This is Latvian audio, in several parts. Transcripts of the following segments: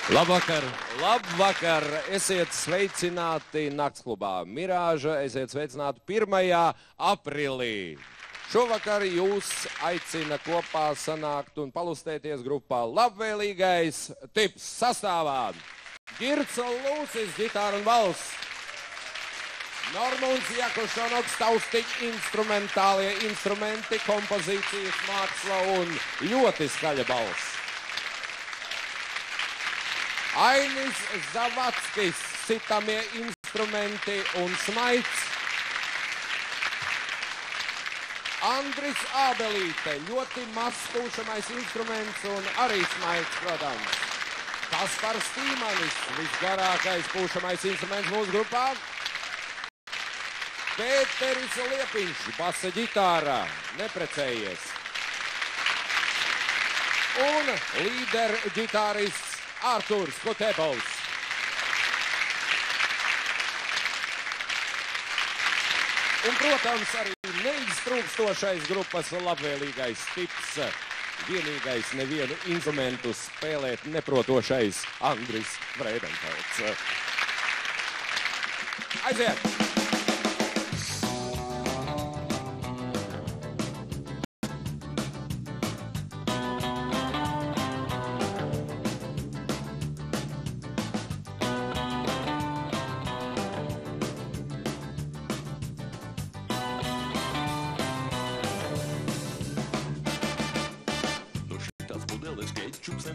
Labvakar, labvakar, esiet sveicināti naktsklubā Mirāža, esiet sveicināti 1. aprīlī. Šovakar jūs aicina kopā sanākt un palustēties grupā Labvēlīgais tips sastāvā. Girts Lūsis, ģitāra un balss. Normunds Jakušanoks, taustiņi, instrumentālie instrumenti, kompozīcijas māksla un ļoti skaļa balss. Ainis Zavackis, sitamie instrumenti un smaids. Andris Ābelīte, ļoti mazs pūšamais instruments un arī smaids, protams. Kaspars Tīmanis, visgarākais pūšamais instruments mūsu grupā. Pēteris Liepiņš, basa ģitārā, neprecējies. Un līder ģitārists Arturs Kutebals. Un, protams, arī neiztrūkstošais grupas Labvēlīgais tips, vienīgais nevienu instrumentu spēlēt neprotošais Andris Vreidenfelds. Aiziet!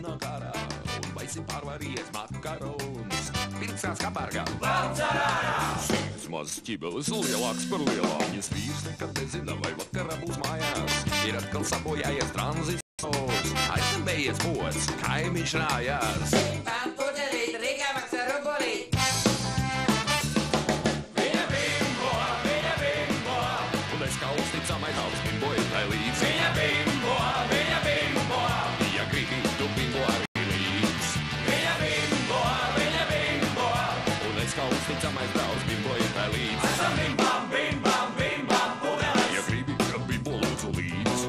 Nāk ārā un baisi pārvarījies makaronis. Pircās kā bargā, valc ārā! Sīgs mazs ķibelis, lielāks par lielāņas. Vīrs nekad nezina, vai vakarā būs mājās. Ir atkal sabojājies tranzistors, aizsambējies pods, kaimiņš rājās. Tam pudelīt, Rīgā maksā rubolīt. Viņa bimbo, un es kā uzticamais daudz bimboju tai līdz. Viņa bimbo, ja gribi, tu bimbo arī līdz. Viņa bimbo, un es kā uzticamais daudz bimboju tai līdz. Esam bimbam, bimbam, bimbam, pudeles. Ja gribi, tad bimbo lūdzu līdz.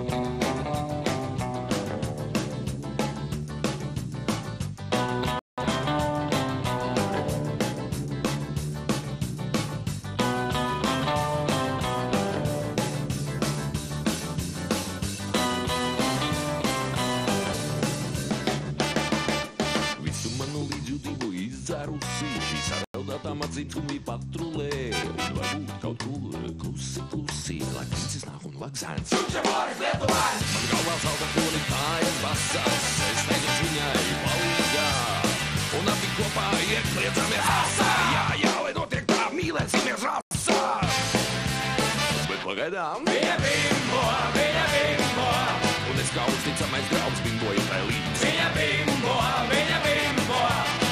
Atzīmskumi patrulē un varbūt kaut kur klusi, lai princis nāk un lagzēns. Čukšamāris Lietuvāns! Man galvā salda koni kājas basas, es neņemšu viņai palīgā. Un abi kopā iekļiecamies asā. Jā, lai notiek tā, mīlēsimies rasā. Bet pagaidām viņa bimbo, un es kā uzticamais draugs bimboju tai līdz. Viņa bimbo,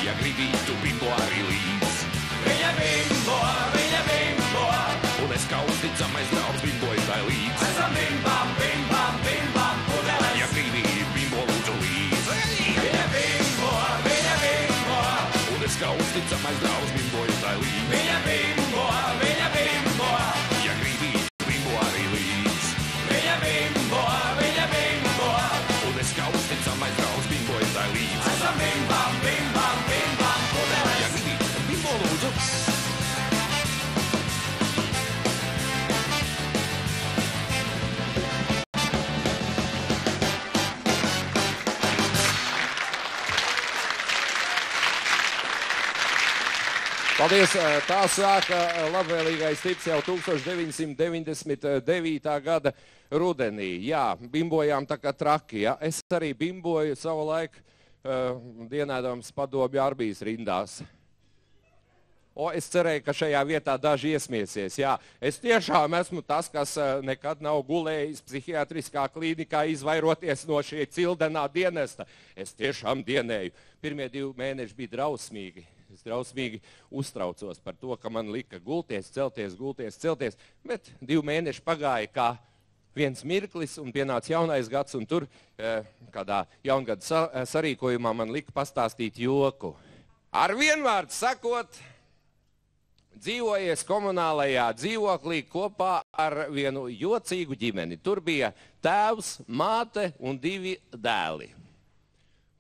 ja gribi, tu bimbo arī līdz. Viņa bimbo, un es kā uzticamais draugs bimboju tai līdz. Esam bimbam, bimbam, bimbam, pudeles. Ja gribi, bimbo lūdzu līdz. Viņa bimbo, un es kā uzticamais draugs bimboju tai līdz. Viņa bimbo, ja gribi, bimbo arī līdz. Viņa bimbo, un es kā uzticamais draugs bimboju tai līdz. Esam bimbam, bimbam, bimbam, pudeles. Ja gribi, bimbo lūdzu. Paldies! Tā sāka Labvēlīgais tips jau 1999. gada rudenī. Jā, bimbojām tā kā traki. Ja? Es arī bimboju savu laiku dienēdams Padomju armijas rindās. Es cerēju, ka šajā vietā daži iesmiesies. Jā, es tiešām esmu tas, kas nekad nav gulējis psihiatriskā klīnikā izvairoties no šī cildenā dienesta. Es tiešām dienēju. Pirmie 2 mēneši bija drausmīgi. Es drausmīgi uztraucos par to, ka man lika gulties, celties, bet 2 mēneši pagāja kā viens mirklis un pienāca jaunais gads, un tur kādā jaungada sarīkojumā man lika pastāstīt joku. Ar vienvārdu sakot, dzīvojies komunālajā dzīvoklī kopā ar vienu jocīgu ģimeni. Tur bija tēvs, māte un 2 dēli.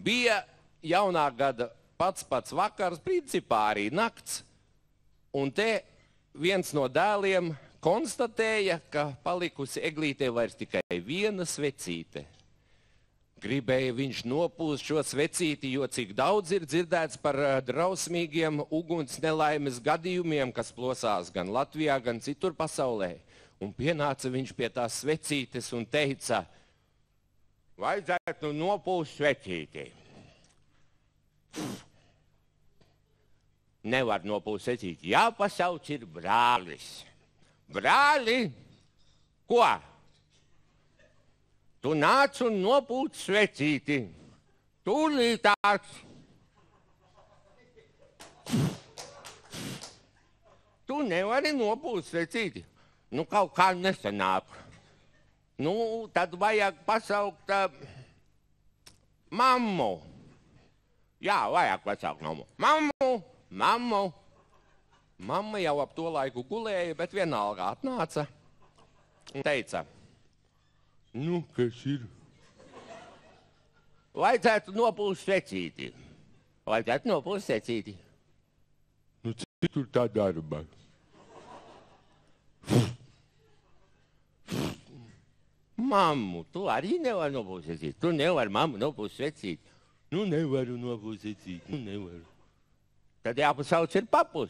Bija jaunā gada pats vakars, principā arī nakts. Un te viens no dēliem konstatēja, ka palikusi eglītē vairs tikai viena svecīte. Gribēja viņš nopūst šo svecīti, jo cik daudz ir dzirdēts par drausmīgiem uguns nelaimes gadījumiem, kas plosās gan Latvijā, gan citur pasaulē. Un pienāca viņš pie tās svecītes un teica, vajadzētu nopūst svecīti. Nevar nopūst svecīti. Jāpasauc ir brālis. Brāli? Ko? Tu nāc un nopūc svecīti. Tūlītās. Tu nevari nopūst svecīti. Nu, kaut kā nesanāk. Nu, tad vajag pasaukt mammu. Jā, vajag pasaukt mammu. Mammu. Mamma jau ap to laiku gulēja, bet vienalga atnāca un teica, nu, kas ir? Vajadzētu nopūst svecīti. Vajadzētu nopūst svecīti. Nu, cik tur tā darba? Mammu, tu arī nevari nopūst svecīti. Tu nevari mammu nopūst svecīti. Nu, nevaru nopūst svecīti. Nu, nevaru. Tad jāpasauc ir papus.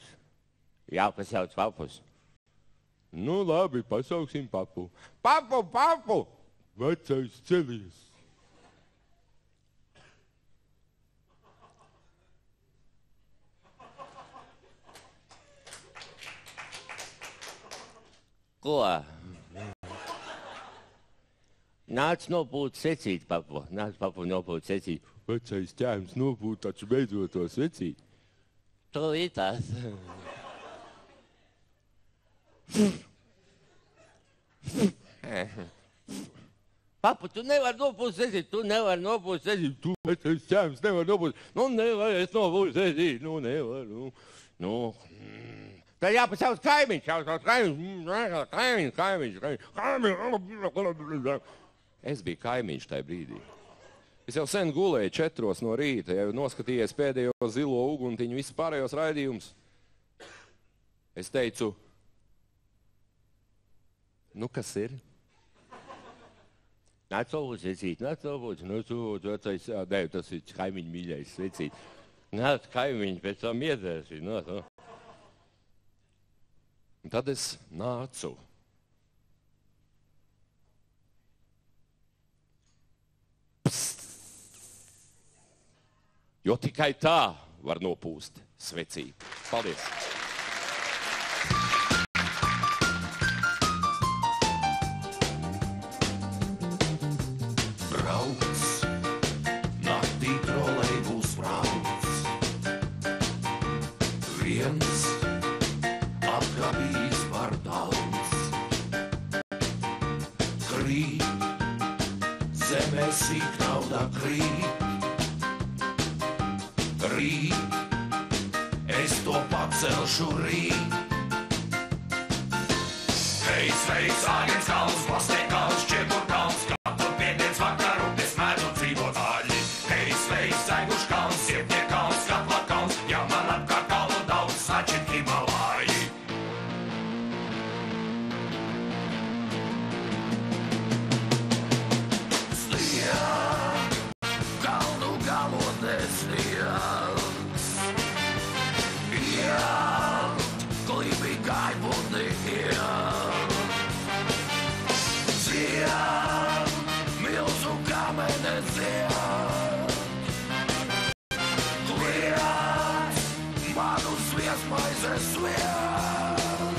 Jāpasauc papus. Nu, labi, pasauksim papu. Papu! Vecais celies. Ko? Nāc nopūt secīt, papu. Nāc, papu, nopūt secīt. Vecais ķēms nopūt taču beidzot to secīt. Tūlītās. Papu, tu nevari nopūst secīt, tu nevari nopūst secīt. Tu vecais ķēms nevar nopūst. Nu, nevar es nopūst secīt, nu, nevar, nu. Tad jāpasauc kaimiņš, kaimiņš. Es biju kaimiņš tajā brīdī. Es jau sen gulēju 4 no rīta, jau noskatījies pēdējo zilo uguntiņu, visu pārējos raidījumus. Es teicu, nu kas ir? Nāc nopūst secīt, vecais, tas ir kaimiņu mīļais secīt. Nāc kaimiņš, pēc tam iedzēsi, Un tad es nācu. Pst! Jo tikai tā var nopūst svecīti. Paldies! Brauc, naktī trolejbus brauc. Viens apgabījis par daudz. Krīt, zemē sīk nauda krīt. Rīt, es to pacelšu rīt. Hei, sveiks, Āgens kalns, Plastēkals, Čiekurkalns, katru piekdienas vakaru es mēdzu dzīvot aļi. Hei, sveiks, Zaiguškalns, Sietniekalns, Skatlakalns, ja man apkārt kalnu daudz, sačit Himalāji. Kalnu galotnes sniegs. Klibi gaibūtni milzu kamenes kliedz, manu sviestmaizes sviest.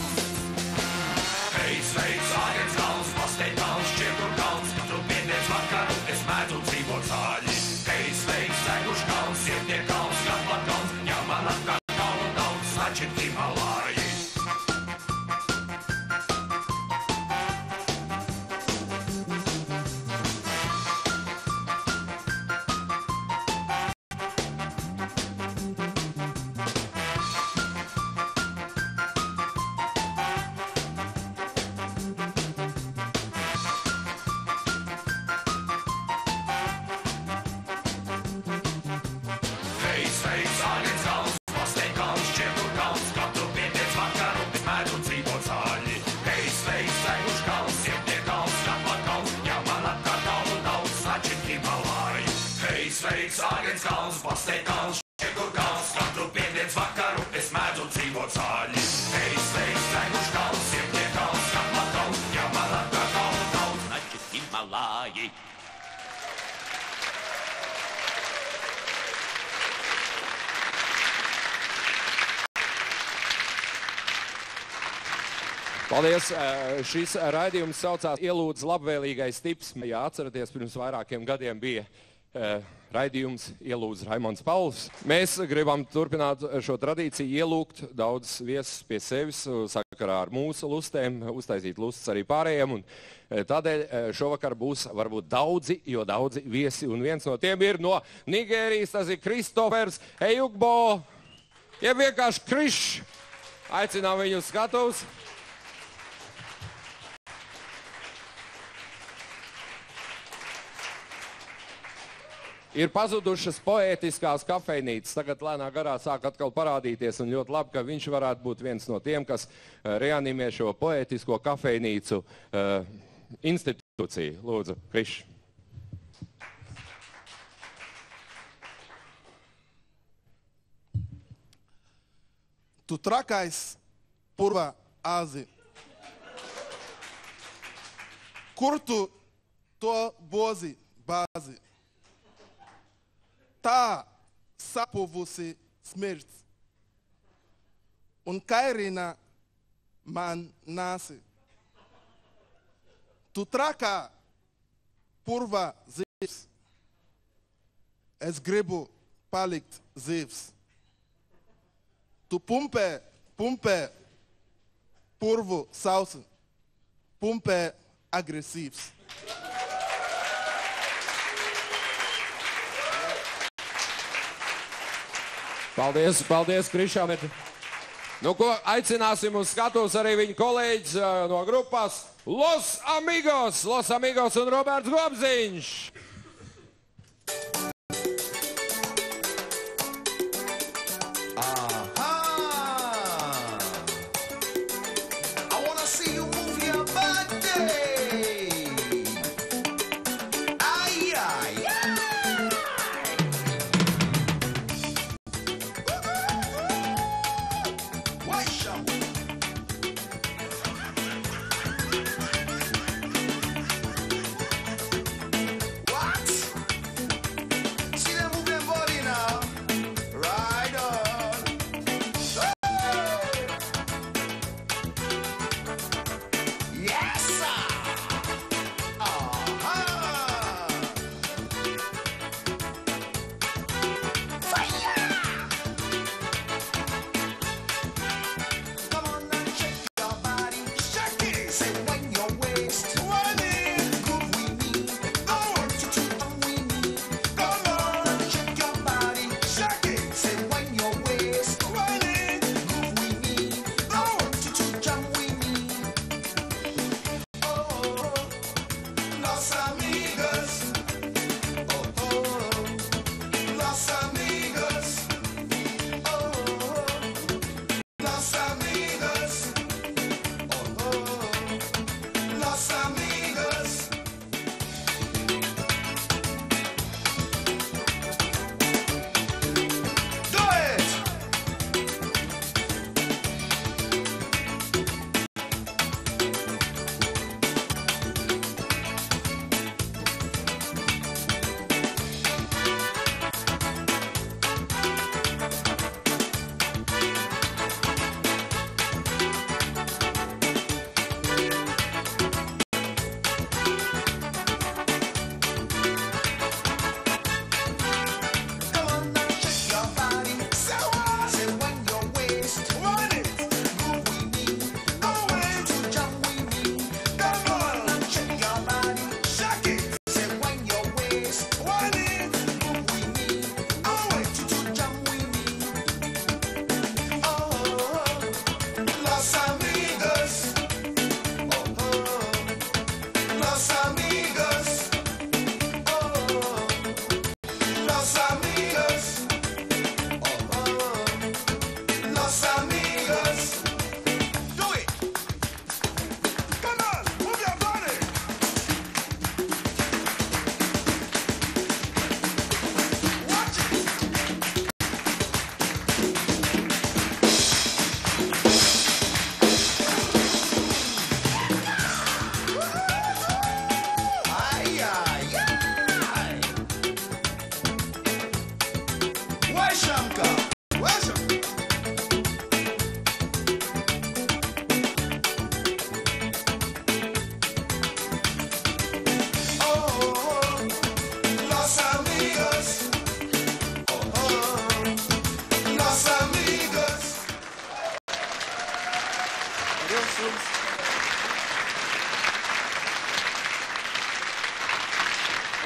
Hei, sveiks, Āgens kalns, Plastēkals, Čiekurkalns, katru piekdienas vakaru es mēdzu dzīvot zāļi. Hei, sveiks, Zaiguškalns, Sietniekalns, Skatlakalns, ja man apkārt kalnu daudz, sačit Himalāji. sveiks, Āgens kalns, pastēt kalns, šekur kalns, katru piekdienas vakaru es mēdzu dzīvot sāļi. Ej, sveiks, Teguš kalns, Siemtie kalns, Kapla kalns, Jamalaka kalns, naķis Himalāji. Paldies! Šis raidījums saucās Ielūdz labvēlīgais tips. Jā, atceraties, pirms vairākiem gadiem bija raidījums Ielūdz Raimonds Pauls. Mēs gribam turpināt šo tradīciju, ielūgt daudz viesus pie sevis sakarā ar mūsu lustēm, uztaisīt lustas arī pārējiem. Un tādēļ šovakar būs varbūt daudzi, jo daudzi viesi. Un viens no tiem ir no Nigērijas, tas ir Kristofers Ejugbo. Ja vienkārši Krišs, aicinām viņu uz skatuves. Ir pazudušas poētiskās kafejnīcas, tagad lēnā garā sāk atkal parādīties, un ļoti labi, ka viņš varētu būt viens no tiem, kas reanimē šo poētisko kafejnīcu institūciju. Lūdzu, Krišs. Tu trakais purva Āzi. Kur tu to bozi bāzi? Tā sapuvusi smirts un kairina man nāsi. Tu trakā purva zivs, es gribu palikt zivs. Tu pumpē purvu sausi, pumpē agresīvs. Paldies, paldies, Krišām. Nu, ko aicināsim uz skatuves arī viņu kolēģis no grupas Los Amigos un Roberts Gobziņš.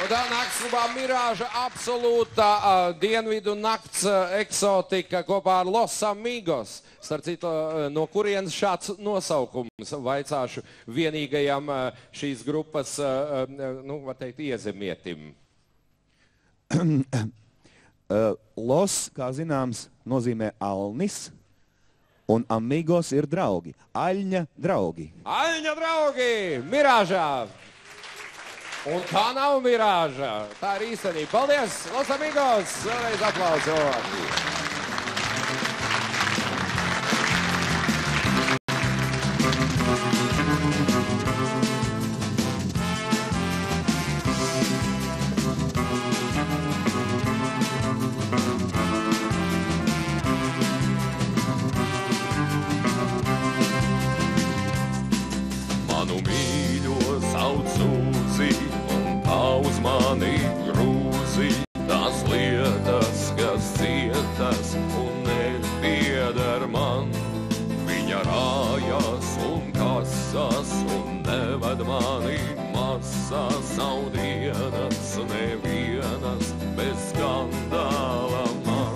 Un tā naktsklubā Mirāža absolūta dienvidu nakts eksotika kopā ar Los Amigos. Starp citu, no kurienes šāds nosaukums vaicāšu vienīgajam šīs grupas, nu, var teikt, iezemietim. Los, kā zināms, nozīmē Alnis, un Amigos ir draugi. Aļņa draugi. Aļņa draugi! Mirāžā! Un tā nav Mirāža, tā ir īstenība. Paldies, Los Amigos! Vēlreiz aplausos! Manu mīļo sauc Sūzi, un tā uz mani grūzi. Tās lietas, kas cietas un nepieder man. Viņa rājās un kasās un neved mani masās. Nav dienas, nevienas bez skandāla man.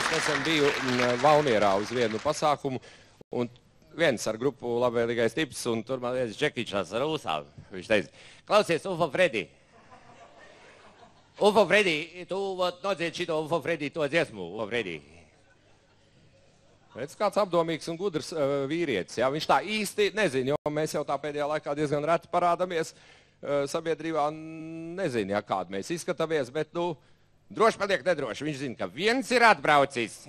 Nesen biju Valmierā uz vienu pasākumu, un viens ar grupu labvēlīgais tips, un tur man viens Džekičs ar ūsām. Viņš teica, klausies, Ufo Fredi. Ufo Fredi, tu nodzied šito Ufo Fredi to dziesmu, Ufo Fredi. Redz, kāds apdomīgs un gudrs vīrietis. Jā? Viņš tā īsti nezina, jo mēs jau tā pēdējā laikā diezgan reti parādamies sabiedrībā. Nezinu, ja, kādu mēs izskatāmies, bet, nu, droši paliek nedroši. Viņš zina, ka viens ir atbraucis.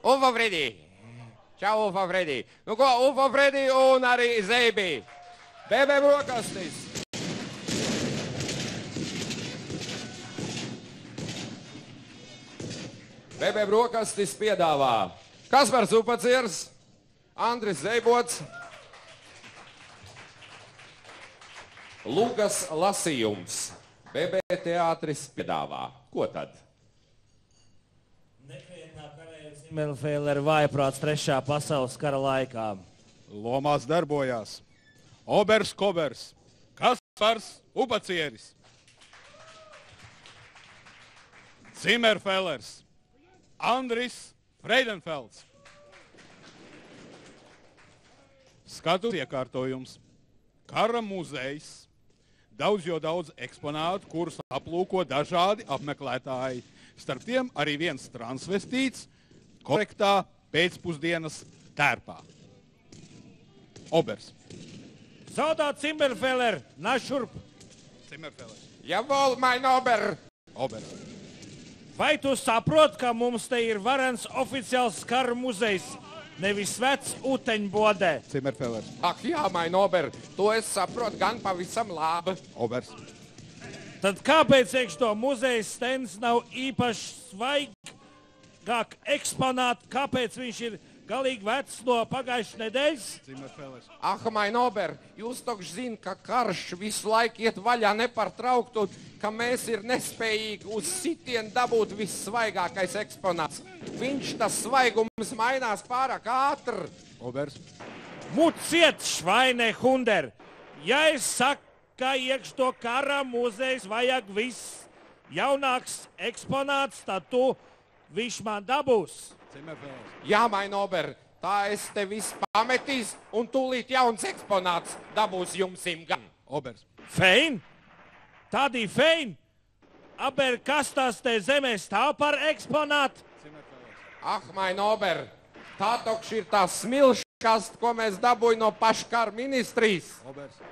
Ufo Fredi. Čau, Ufo Fredi. Nu ko, Ufo Fredi un arī Zeibi. Bēbē brokastis. Bēbē brokastis piedāvā Kaspars Upaciers, Andris Zeibots, Lugas lasījums. Bēbē teātris piedāvā. Ko tad? Nekrietnā karējas Himmelfēlera vājprāts 3. pasaules kara laikā. Lomās darbojās Obers Kobers, Kaspars Upacieris. Zimmerfellers, Andris Freidenfelds. Skatu iekārtojums, kara muzejs, daudz eksponātu, kurus aplūko dažādi apmeklētāji. Starp tiem arī viens transvestīts korektā pēcpusdienas tērpā. Obers. Soldat Zimmerfeller, nāc šurp. Zimmerfellers. Jawohl, mein Ober! Obers. Vai tu saproti, ka mums te ir varens oficiāls kara muzejs, nevis vecs uteņbodē? Zimmerfellers. Ak, jā, mein Ober, to es saprotu gan pavisam labi. Obers. Tad kāpēc iekš to muzeja stends nav īpaši svaigāk eksponāt? Kāpēc viņš ir galīgi vecs no pagājušas nedēļas? Zimmerfellers. Ah, mein Ober, jūs tokš zin, ka karš visu laiku iet vaļā nepārtraukt un ka mēs ir nespējīgi uz sitienu dabūt vissvaigākais eksponāts. Viņš tas svaigums mainās pārāk ātri. Obers. Muciet, švaine hunder! Ja es saku, ka iekš to kara muzejs vajag viss jaunāks eksponāts, tad tu viņš man dabūs. Zimmerfellers. Jā, mein Ober, tā es te viss pametīs un tūlīt jauns eksponāts dabūs jumsim gan. Obers. Fein? Tādī fein? Aber kas tas te zemē stāv par eksponātu? Zimmerfellers. Ah, mein Ober, tā tokš ir tā smilškast, ko mēs dabūj no paškara ministrijas. Obers.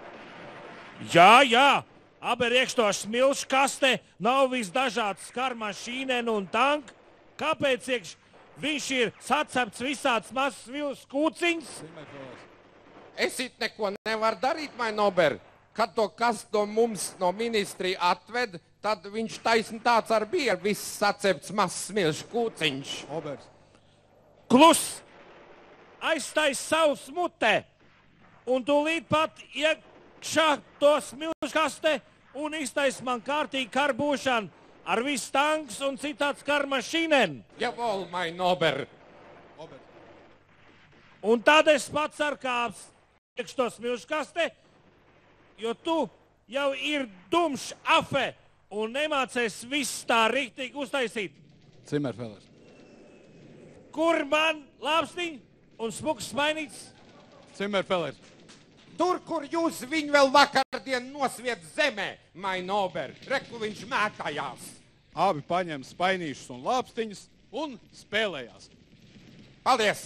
Jā, aber iekš to smilškaste nav visdažāds karmašīnen un tank. Kāpēc iekš viņš ir sacepts visāds mazs vils kūciņs? Zimmerfellers. Es it neko nevaru darīt, mein Ober. Kad to kas no mums no ministrija atved, tad viņš taisni tāds ar bija viss sacepts mazs smilšu kūciņš. Obers. Klus! Aiztais savus mutē un tūlīt pat iekšā to smilškaste un iztais man kārtīgi karbūšanu ar visu tanks un citāds karmašīnen. Jawohl, mein Ober. Obers. Un tad es pats ar kāps iekš to smilškaste, jo tu jau ir dumšs afe un nemācies viss tā riktīgi uztaisīt. Zimmerfellers. Kur man lāpstiņi un smuks mainīts? Zimmerfellers. Tur, kur jūs viņu vēl vakardien nosviet zemē, mein Ober. Reku viņš mētājās. Abi paņem spainīšus un lāpstiņus un spēlējās. Paldies!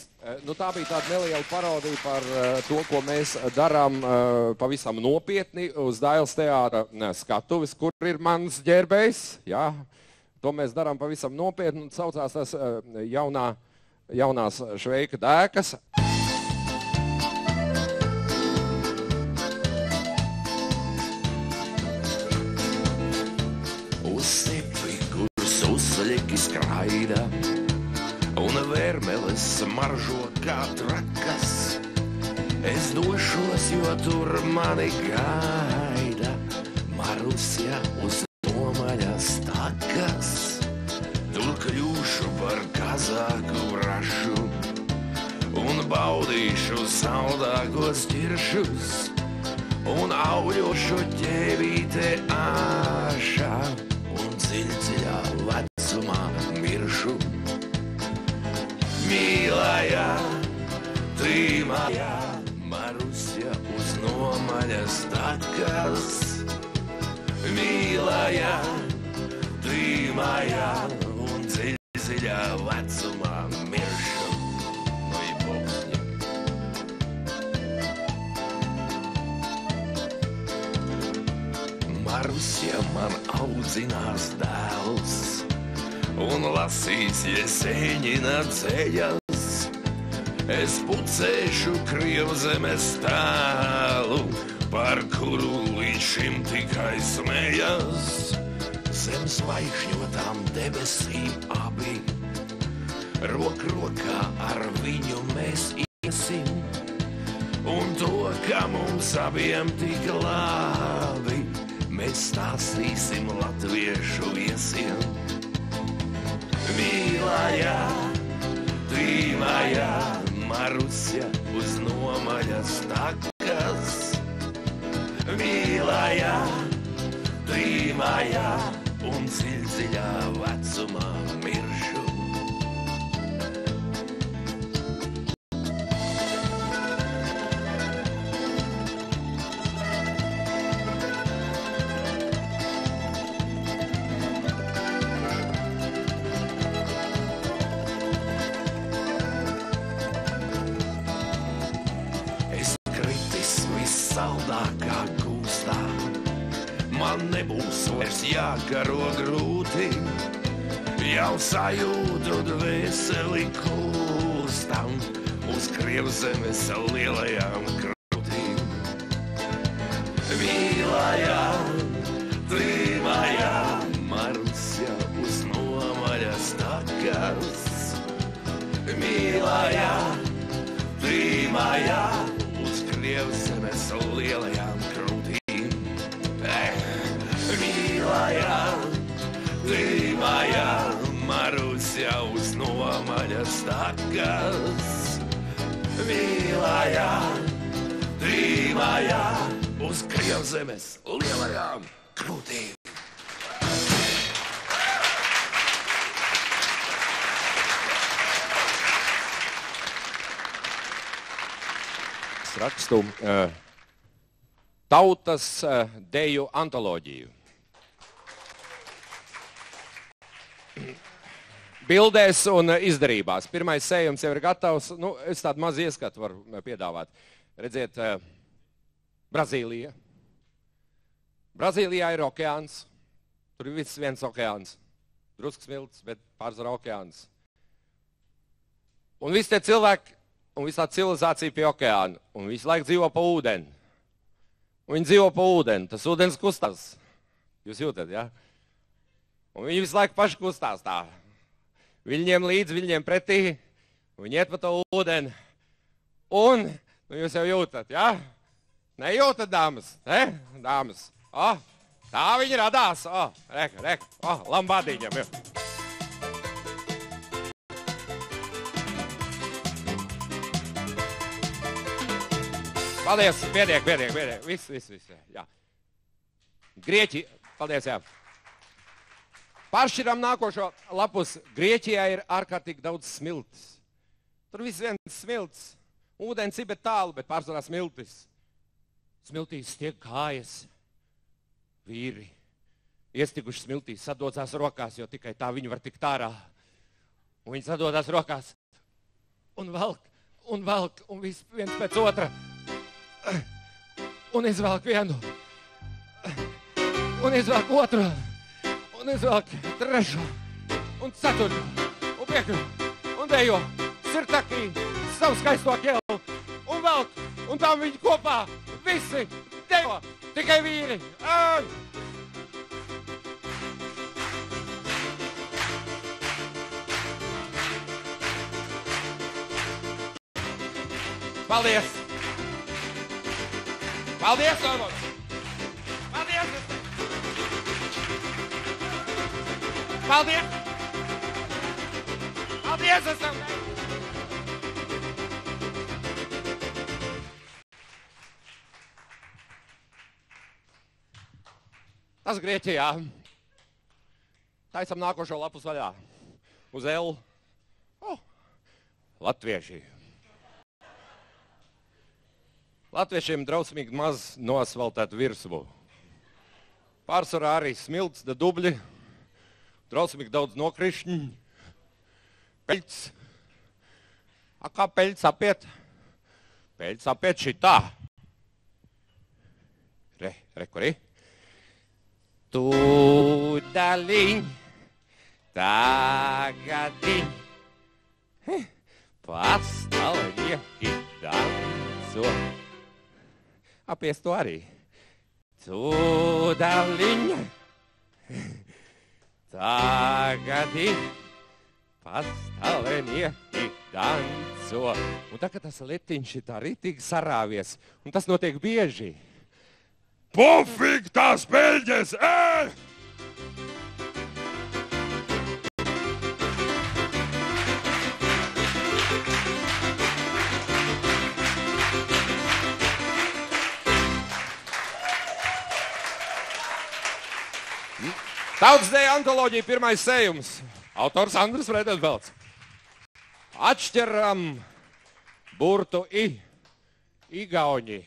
Nu, tā bija tāda neliela parodija par to, ko mēs darām pavisam nopietni uz Dailes teātra skatuves, kur ir mans ģērbējs. Jā, to mēs darām pavisam nopietni un saucās tas jaunās Šveika dēkas. Uz stepi, kur susļeki skraida, un vērmeles maržo kā trakas. Es došos, jo tur mani gaida Marusja uz nomaļas takas. Tur kļūšu par kazāku rašu un baudīšu saldākos ķiršus un auļošu ķēvīte āšā un dziļā vecumā miršu. Mīlājā, ты моя, Marusja uz nomaļas takas. Mīlājā, ты моя, un dziļā vecumā miršu. Nu, i bobsņi. Marusja man audzinās dēls un lasīs Jeseņina ceļas. Es pucēšu Krievzemes tēlu, par kuru līdz šim tikai smējas. Zem zvaigžņotām debesīm abi, rok rokā ar viņu mēs iesim, un to, ka mums abiem tik labi, mēs stāstīsim latviešu viesiem. Mīlājā, ты моя, Marusja uz nomaļas takas. Mīlājā, ты моя, un dziļā vecumā miršu. Es kritis vissaldākā gūstā, man nebūs vairs jāgaro grūti, jau sajūtu dvēseli kūstam uz Krievzemes lielajām krūtīm. Mīlajām, tīmajām, Marusja uz nomaļas takas. Mīlajām, tīmajām, uz Krievzemes lielajām krūtīm. Mīlajām, tīmajām, Marusja uz nomaļas takas. Mīlajām, tīmajām, uz Krievzemes lielajām krūtīm. Es rakstu tautas deju antoloģiju. Bildēs un izdarībās. Pirmais sējums jau ir gatavs. Nu, es tādu mazu ieskatu varu piedāvāt. Redziet, Brazīlija. Brazīlijā ir okeāns. Tur ir viens okeāns. Drusku smilts, bet pārsvarā okeāns. Un visi tie cilvēki un visā civilizācija pie okeāna. Un visu laiku dzīvo pa ūdeni. Un viņi dzīvo pa ūdeni. Tas ūdens kustās. Jūs jūtat, ja? Un viņi visu laiku paši kustās tā. Viņiem līdzi, viņiem pretī, viņi iet pa to ūdeni. Un, nu jūs jau jūtat, ja? Nejūtat, dāmas, ne? Dāmas. O, tā viņi radās. O, reka. O, lambādiņam. Jo. Paldies, piediek. Viss, jā. Grieķi, paldies, jā. Pāršķiram nākošo lapus. Grieķijā ir ārkārtīgi daudz smiltis. Tur viss viens smiltis. Ūdens ir bet tālu, bet pārsvarā smiltis. Smiltīs tiek kājas. Vīri iestiguši smiltīs, sadodas rokās, jo tikai tā viņi var tikt ārā. Un viņi sadodas rokās. Un velk, un viss viens pēc otra. Un izvelk vienu. Un izvelk otru. Un izvelk trešo, un ceturto, un piekto, un dejo, sirtakī, savu skaisto ķelu, un velk, un tam viņi kopā, visi dejo, tikai vīri. Paldies! Paldies, Ormons! Paldies! Paldies! Paldies, esam! Tas Grieķijā. Taisam nākošo lapus vaļā. Uz L. Latvieši. Latviešiem drausmīgi maz noasfaltētu virsmu. Pārsvarā arī smilts, da dubļi. Drausmīgi daudz nokrišņi. Peļts. A kā peļts apiet? Peļts apiet šitā. Rekuri. Tūdaļiņ, tagadiņ, pastāvnieki danco. Apies to arī. Tūdaļiņ, tagadiņ, pastāvnieki danco. Un tā, ka tas letiņš ir tā ritīgi sarāvies, un tas notiek bieži. Pofīgi tās peļģes! Tautsdeja antoloģija pirmais sējums. Autors Andris Vredenfelds. Atšķiram burtu I. Igauņi.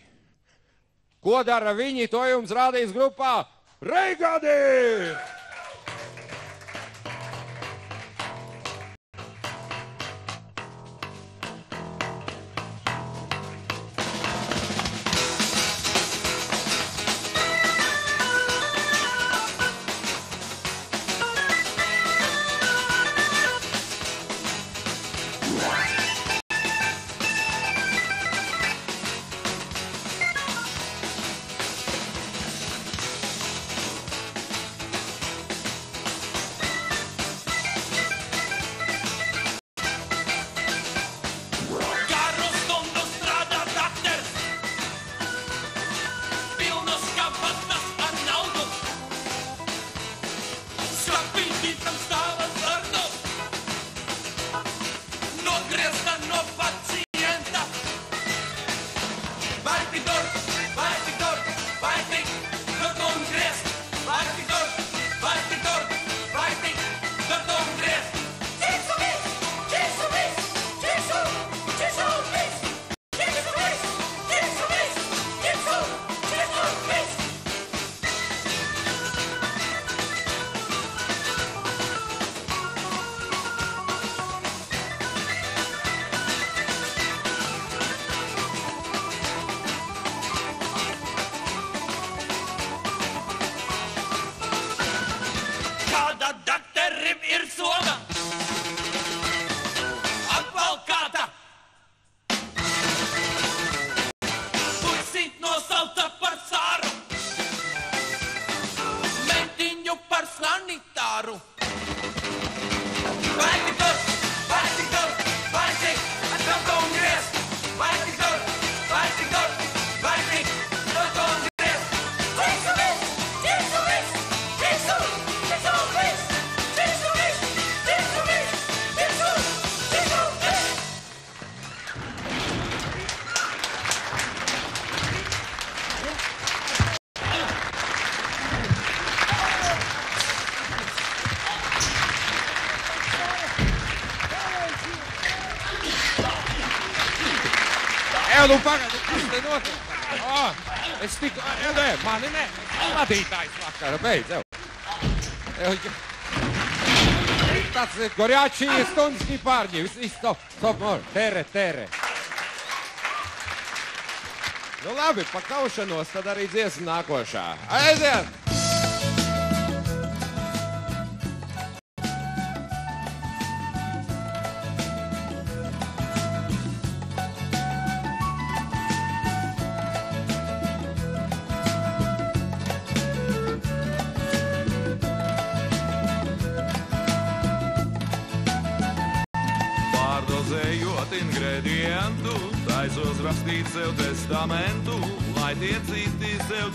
Ko dara viņi, to jums rādīs grupā Reigadi! Nu, pagaidu, kas te notiek? Es tiku, nē, mani nē, vadītājs vakara, beidz jau. Tāds Gorjači je estonski parņi, visi stop more, tere. Nu labi, pa kaušanos tad arī dziesma nākošā. Aiziet! Ingredientu, taisos rakstīt sev testamentu, lai tie citi sev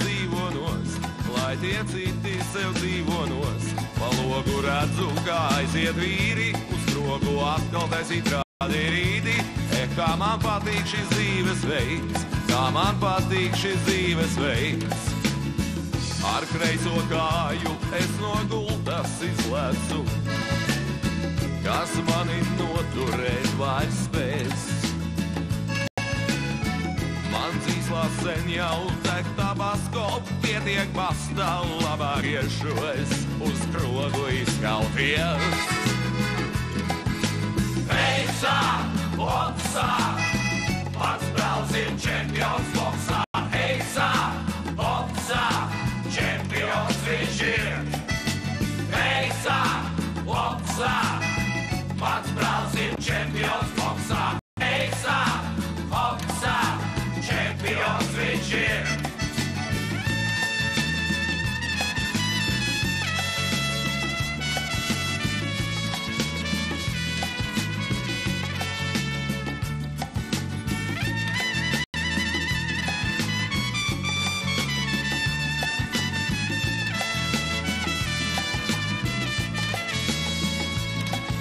dzīvonos, pa logu redzu, kā aiziet vīri, uz trogu atkal taisīt rādi rīti, kā man patīk šis dzīvesveids, ar kreiso kāju es no gultas izlecu, kas mani noturēt vairs spēs. Man dzīslās sen jau tek tabasko, pietiek pastā, labāk iešu es uz krogu izkauties. Heisa, boksā, pats brālis ir čempions boksā. Heisa, boksā, čempions viņš ir. Heisa, boksā, pats brālis ir čempions boksā. Heisa, boksā, čempions viņš ir.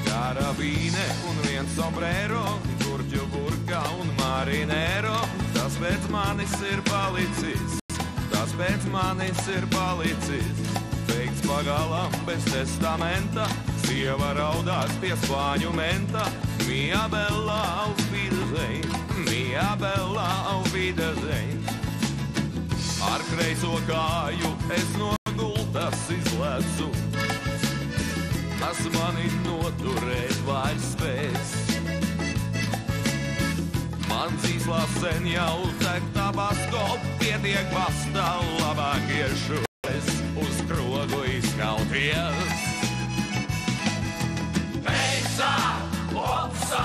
Karabīne un viens sombrero, gurķu burka un marinero. Tas pēc manis ir palicis, Veikts pagalam bez testamenta, sieva raudās pie spāņu menta. Mia bella, auf Wiedersehen, mia bella, auf Wiedersehen. Ar kreiso kāju es no gultas izlecu, kas mani noturēt vairs spēs. Man dzīslā sen jau tek tabasko, pietiek pastā, labāk iešu es uz krogu izkauties. Heisa, hopsa,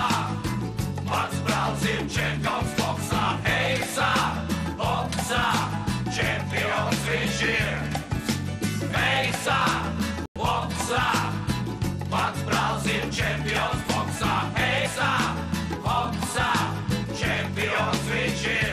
mans brālis ir čempions boksā. Heisa, hopsa, čempions viņš ir. Heisa, hopsa, mans brālis ir čempions boksā. Heisa, hopsa, čempions viņš ir.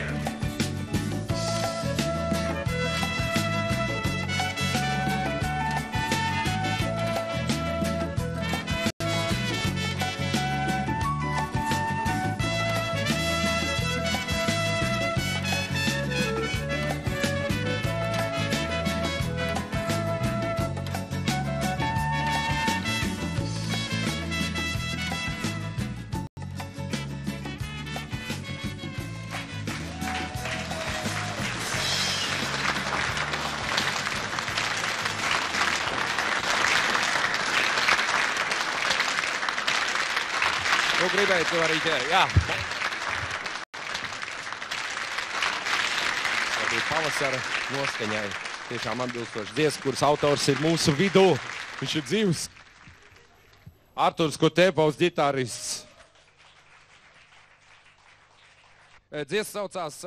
Nu, gribēju to arī ķēt, jā. Tā bija pavasara noskaņai. Tiešām atbilstoši dziesma, kuras autors ir mūsu vidū. Viņš ir dzīvs. Arturs Kutēpaus ģitārists. Dziesma saucās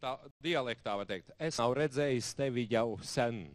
tā dialektā, var teikt. Es nav redzējis tevi jau sen.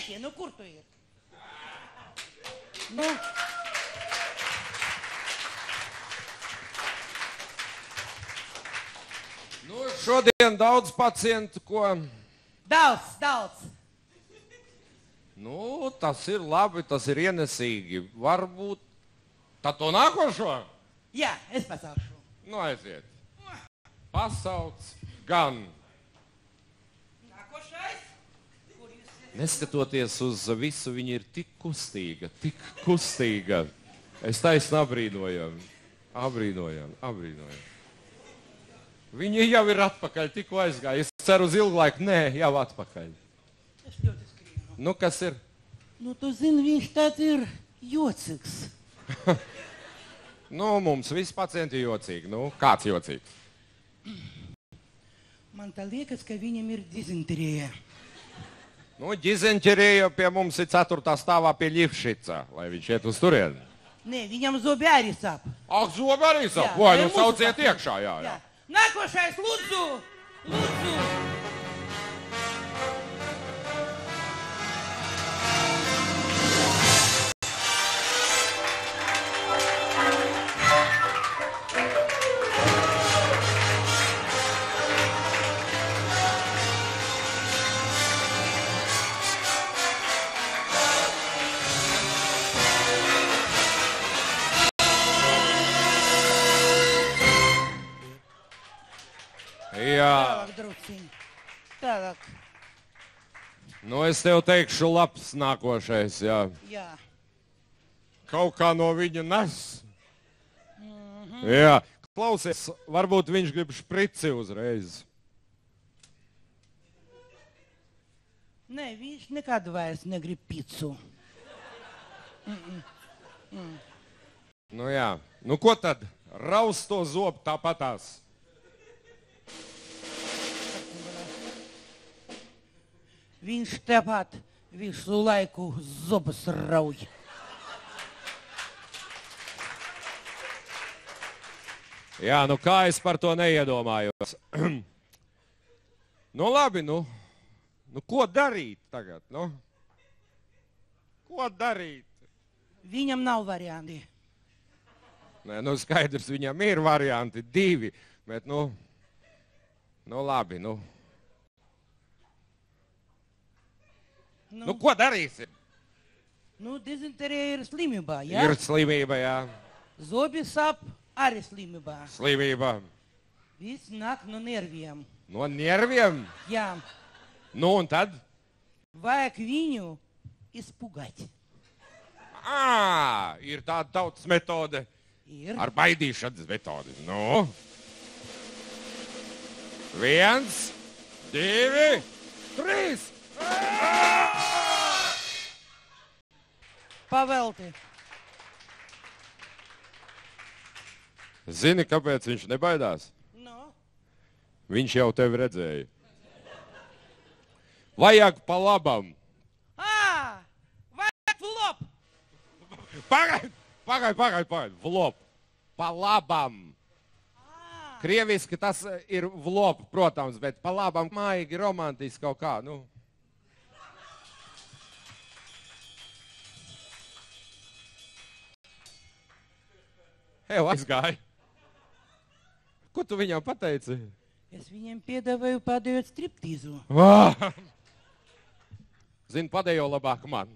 Kaķi, nu kur tu ir? Nu, Nu, šodien daudz pacientu, ko... daudz. Nu, tas ir labi, tas ir ienesīgi. Varbūt... Tad to nākošo? Jā, es pasaukšu. Nu, aiziet. Pasauc gan. Nākošais? Kur jūs esat? Neskatoties uz visu, viņa ir tik kustīga, tik kustīga. Es taisnu abrīnojam. Viņa jau ir atpakaļ, tikko aizgāja. Es ceru uz ilgu laiku. Nē, jau atpakaļ. Es ļoti skrienu. Nu, kas ir? Nu, tu zini, viņš tāds ir jocīgs. Nu, mums visi pacienti ir jocīgi. Nu, kāds jocīgs? Man tā liekas, ka viņam ir dizenterija. Nu, dizenterija pie mums ir 4. stāvā pie Ļivšica, lai viņš iet uz turieni. Nē, viņam zobi arī sāp. Ak, zobi arī sāp? Jā, Vai, tā ir nu mūsu sauciet pacients. iekšā, jā. Nākošais, lūdzu! Jā. Tālāk, drusciņ. Tālāk. Nu, es tev teikšu labs nākošais, jā. Jā. Kaut kā no viņa nes. Jā. Klausies, varbūt viņš grib šprici uzreiz. Nē, viņš nekad vairs negrib picu. Nu jā. Nu ko tad? Raus to zobu tāpatās. Viņš tāpat visu laiku zobus rauj. Jā, nu kā es par to neiedomājos. Nu labi, nu ko darīt tagad, nu? Ko darīt? Viņam nav varianti. Nē, nu skaidrs, viņam ir varianti 2, bet nu labi, nu. Nu ko darīsim? Nu, dizenterija ir slimība, jā? Ir slimība, jā. Zobi sāp arī slimība. Slimība. Viss nāk no nerviem. No nerviem? Jā. Nu un tad? Vajag viņu izpugāt. Ir tāda tautas metode. Ir. Ar baidīšanas metodi. Nu? 1, 2, 3. Pavelti. Zini, kāpēc viņš nebaidās? No. Viņš jau tevi redzēja. Vajag pa labam. Vajag flop. Pagaid. Vlop. Pa labam. Krieviski tas ir vlop, protams, bet pa labam maigi, romantiski kaut kā, nu. Aizgāja. Ko tu viņam pateici? Es viņiem piedāvāju padējot striptīzu. Zini, padējo labāk man.